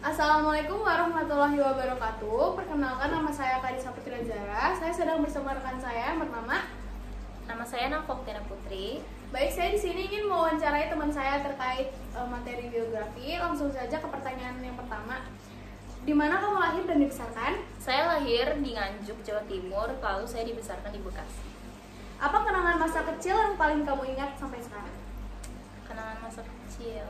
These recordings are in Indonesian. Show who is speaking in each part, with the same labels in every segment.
Speaker 1: Assalamualaikum warahmatullahi wabarakatuh. Perkenalkan, nama saya Kadisa Putri Zara. Saya sedang bersama rekan saya yang bernama.
Speaker 2: Nama saya Nafoktina Putri.
Speaker 1: Baik, saya di sini ingin mewawancarai teman saya terkait materi biografi. Langsung saja ke pertanyaan yang pertama. Di mana kamu lahir dan dibesarkan?
Speaker 2: Saya lahir di Nganjuk, Jawa Timur, lalu saya dibesarkan di Bekasi.
Speaker 1: Apa kenangan masa kecil yang paling kamu ingat sampai sekarang?
Speaker 2: Kenangan masa kecil.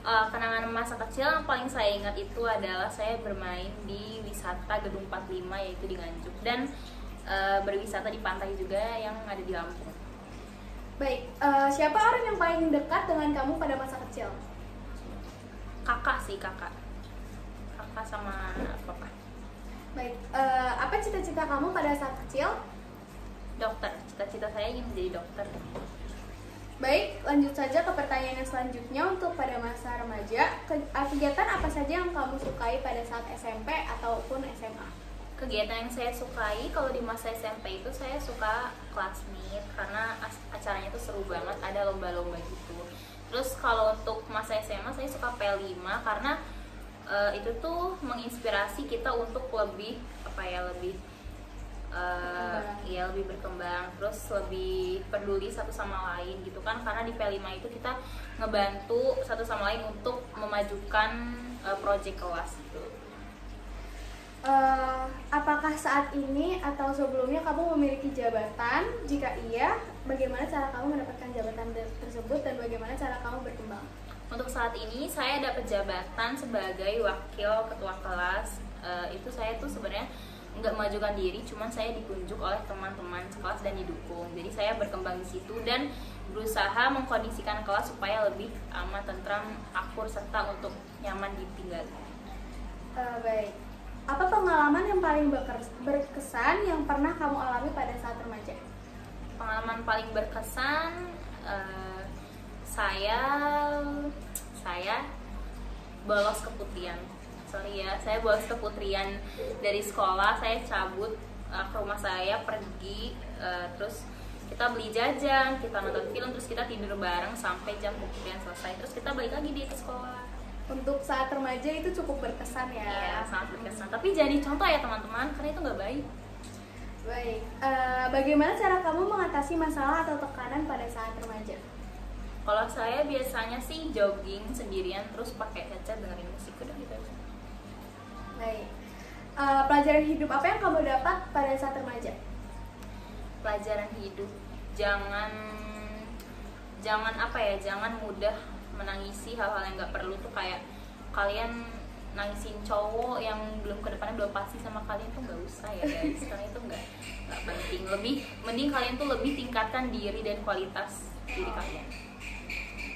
Speaker 2: Kenangan masa kecil yang paling saya ingat itu adalah saya bermain di wisata Gedung 45, yaitu di Nganjuk, dan berwisata di pantai juga yang ada di Lampung.
Speaker 1: Baik, siapa orang yang paling dekat dengan kamu pada masa kecil?
Speaker 2: Kakak sama papa.
Speaker 1: Baik, apa cita-cita kamu pada saat kecil?
Speaker 2: Dokter, cita-cita saya ingin menjadi dokter.
Speaker 1: Baik, lanjut saja ke pertanyaan yang selanjutnya. Untuk pada masa remaja, kegiatan apa saja yang kamu sukai pada saat SMP ataupun SMA?
Speaker 2: Kegiatan yang saya sukai kalau di masa SMP itu saya suka classmeet karena acaranya itu seru banget, ada lomba-lomba gitu. Terus kalau untuk masa SMA saya suka P5 karena itu tuh menginspirasi kita untuk lebih lebih berkembang, terus lebih peduli satu sama lain gitu kan, karena di P5 itu kita ngebantu satu sama lain untuk memajukan proyek kelas gitu.
Speaker 1: Apakah saat ini atau sebelumnya kamu memiliki jabatan? Jika iya, bagaimana cara kamu mendapatkan jabatan tersebut dan bagaimana cara kamu berkembang?
Speaker 2: Untuk saat ini saya dapat jabatan sebagai wakil ketua kelas. Itu saya tuh sebenarnya nggak mengajukan diri, cuman saya ditunjuk oleh teman-teman sekelas dan didukung. Jadi saya berkembang di situ dan berusaha mengkondisikan kelas supaya lebih aman, tentram, akur, serta untuk nyaman ditinggal.
Speaker 1: Baik, apa pengalaman yang paling berkesan yang pernah kamu alami pada saat remaja?
Speaker 2: Pengalaman paling berkesan, saya bolos keputrian. Saya bolos keputrian dari sekolah. Saya cabut ke rumah saya, pergi, terus kita beli jajan, kita nonton film, terus kita tidur bareng sampai jam keputrian selesai. Terus kita balik lagi ke sekolah.
Speaker 1: Untuk saat remaja itu cukup berkesan ya?
Speaker 2: Iya, sangat berkesan. Tapi jangan dicontoh ya teman-teman, karena itu nggak baik.
Speaker 1: Baik, bagaimana cara kamu mengatasi masalah atau tekanan pada saat remaja?
Speaker 2: Kalau saya biasanya sih jogging sendirian, terus pakai headset dengerin musik, udah gitu aja.
Speaker 1: Baik, pelajaran hidup apa yang kamu dapat pada saat remaja?
Speaker 2: Pelajaran hidup, jangan mudah menangisi hal-hal yang nggak perlu tuh, kayak kalian nangisin cowok yang belum ke depannya belum pasti sama kalian tuh nggak usah ya guys, karena itu nggak penting. Mending kalian tuh lebih tingkatkan diri dan kualitas diri kalian.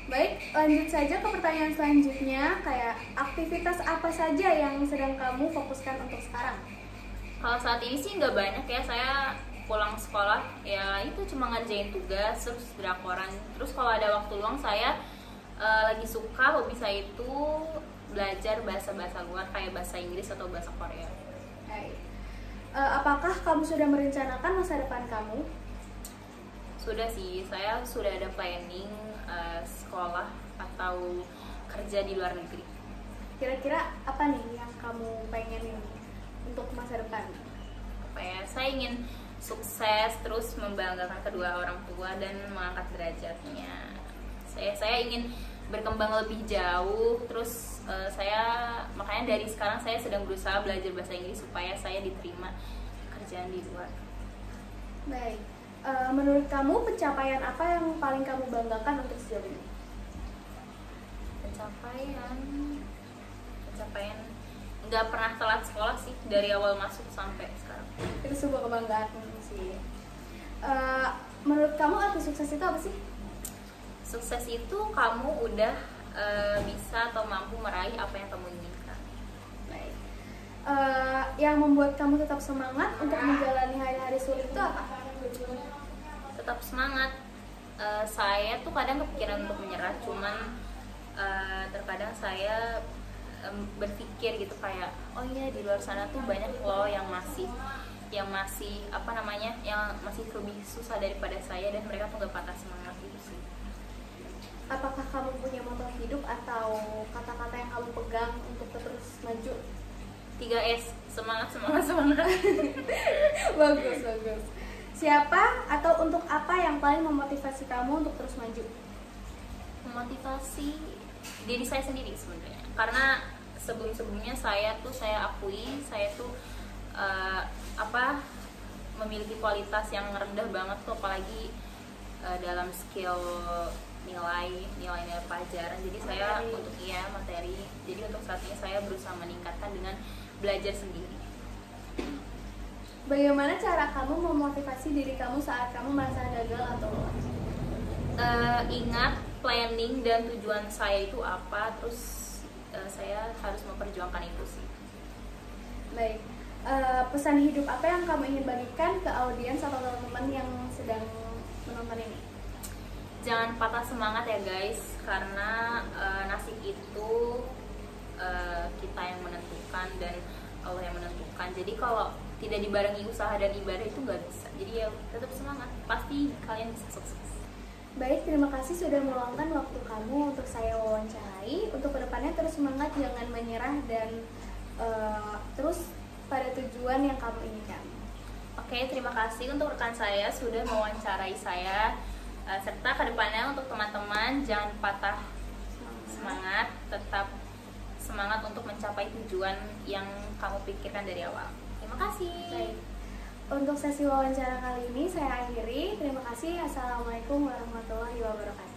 Speaker 1: Baik, lanjut saja ke pertanyaan selanjutnya, kayak aktivitas apa saja yang sedang kamu fokuskan untuk sekarang?
Speaker 2: Kalau saat ini sih nggak banyak ya, saya pulang sekolah ya itu cuma ngerjain tugas, terus drakoran. Terus kalau ada waktu luang saya lagi suka, hobi saya itu belajar bahasa-bahasa luar kayak bahasa Inggris atau bahasa Korea.
Speaker 1: Baik, apakah kamu sudah merencanakan masa depan kamu?
Speaker 2: Sudah sih, saya sudah ada planning sekolah atau kerja di luar negeri.
Speaker 1: Kira-kira apa nih yang kamu pengenin untuk masa depan?
Speaker 2: Saya ingin sukses, terus membanggakan kedua orang tua dan mengangkat derajatnya. Saya ingin berkembang lebih jauh, terus makanya dari sekarang saya sedang berusaha belajar bahasa Inggris supaya saya diterima kerjaan di luar.
Speaker 1: Baik, menurut kamu pencapaian apa yang paling kamu banggakan untuk sejauh ini?
Speaker 2: Pencapaian nggak pernah telat sekolah sih, dari awal masuk sampai sekarang.
Speaker 1: Itu sebuah kebanggaan sih. Menurut kamu arti sukses itu apa sih?
Speaker 2: Sukses itu kamu udah bisa atau mampu meraih apa yang kamu inginkan.
Speaker 1: Baik, yang membuat kamu tetap semangat untuk menjalani hari-hari sulit itu apa?
Speaker 2: Tetap semangat. Saya tuh kadang kepikiran untuk menyerah, cuman terkadang saya berpikir gitu kayak, oh iya di luar sana tuh banyak loh yang masih yang masih lebih susah daripada saya, dan mereka tuh gak patah semangat gitu sih.
Speaker 1: Apakah kamu punya moto hidup atau kata-kata yang kamu pegang untuk terus
Speaker 2: 3S, semangat semangat semangat.
Speaker 1: Bagus, bagus. Siapa atau untuk apa yang paling memotivasi kamu untuk terus maju?
Speaker 2: Memotivasi diri saya sendiri sebenarnya, karena sebelumnya saya akui saya tuh memiliki kualitas yang rendah banget tuh, apalagi dalam skill nilai pelajaran. Jadi saya materi. Jadi untuk saat ini saya berusaha meningkatkan dengan belajar sendiri.
Speaker 1: Bagaimana cara kamu memotivasi diri kamu saat kamu merasa gagal atau lelah?
Speaker 2: Ingat planning dan tujuan saya itu apa, terus saya harus memperjuangkan itu sih.
Speaker 1: Baik, pesan hidup apa yang kamu ingin bagikan ke audiens atau teman-teman yang sedang menonton ini?
Speaker 2: Jangan patah semangat ya guys, karena nasib itu kita yang menentukan dan Allah yang menentukan. Jadi kalau tidak dibarengi usaha dan ibadah itu nggak bisa. Jadi ya tetap semangat, pasti kalian bisa sukses.
Speaker 1: Baik, terima kasih sudah meluangkan waktu kamu untuk saya wawancarai. Untuk kedepannya terus semangat, jangan menyerah, dan terus pada tujuan yang kamu inginkan.
Speaker 2: Oke, terima kasih untuk rekan saya sudah mewawancarai saya. Serta kedepannya untuk teman-teman jangan patah semangat, tetap semangat untuk mencapai tujuan yang kamu pikirkan dari awal. Terima kasih.
Speaker 1: Baik. Untuk sesi wawancara kali ini saya akhiri. Terima kasih. Assalamualaikum warahmatullahi wabarakatuh.